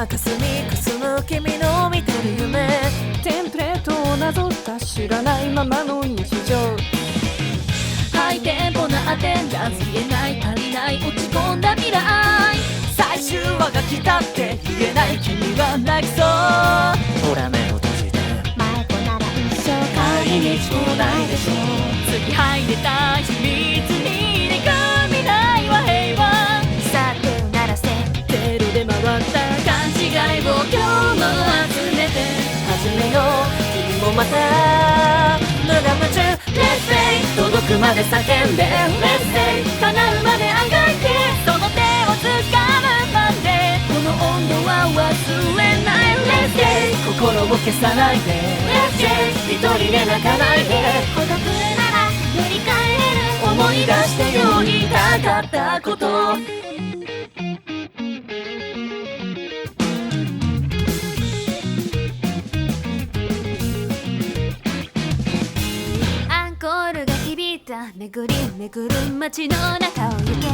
中澄みくすむ君の見てる夢、テンプレートをなぞった知らないままの日常、ハイテンポなアテンダンス、言えない足りない落ち込んだ未来、最終話が来たって言えない君は泣きそう。ほら目を閉じて、迷子なら一生帰り道もないでしょう。継ぎはいでた秘密に願う未来は平和、さて鳴らせテロで回った勘違いを今日も集めて始めよう。君もまた無我夢中 Let's say 届くまで叫んで Let's say 叶うまであがいて、その手を掴むまでこの温度は忘れない。 Let's say 心を消さないで Let's say 一人で泣かないで、孤独なら塗り替える、思い出してよ言いたかったこと。アンコールが響いた巡り巡る街の中を行け、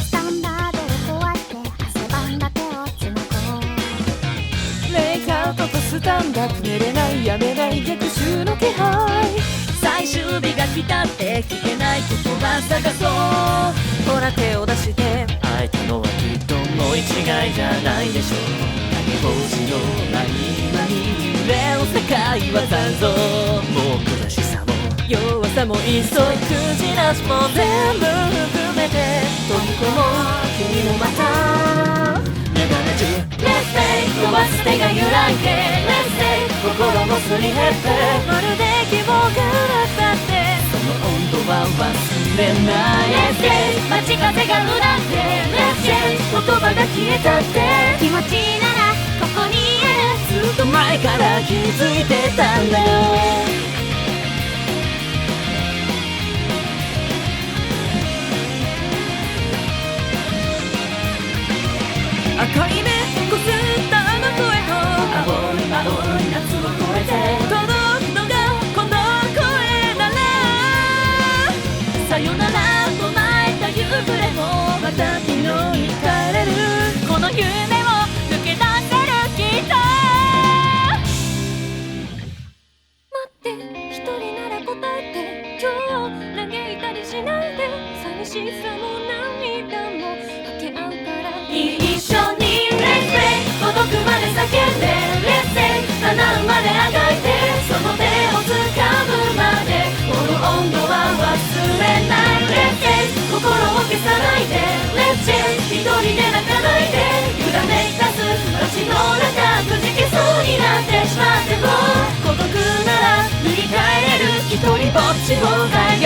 スタンダードを壊して汗ばんだ手をつなごう、メイクアウトとスタンダード、寝れないやめない逆襲の気配、最終日が来たって聞けない言葉探そう。ほら手を出して会えたのはきっともう一違いじゃないでしょう。影帽子の合間に揺れる世界は残像、もう苦しさも弱さもいっそくじらしも全部含めて飛び込もう。君もまた目覚め中 Let's say 飛ばす手が揺らいで Let's say 心もすり減ってまるで希望がなったって、その温度は忘れない。 Let's say 街風がうなって Let's say 言葉が消えたって、気持ちならここにある、ずっと前から気づいてたんだよ。赤い目こすったあの声と青い青い夏を越えて届くのがこの声なら、さよなら唱えた夕暮れもまた昨日に帰れる、この夢を抜け出せるきっと。待って一人なら答えて、今日嘆いたりしないで、寂しさも涙も分け合うから、一緒に Let's say 届くまで叫んで Let's say 叶うまであがいて、その手を掴むまでこの温度は忘れない。 Let's say 心を消さないで Let's say 一人で泣かないで、委ね出す街の中くじけそうになってしまっても孤独なら塗り替えれる、一人ぼっちを変え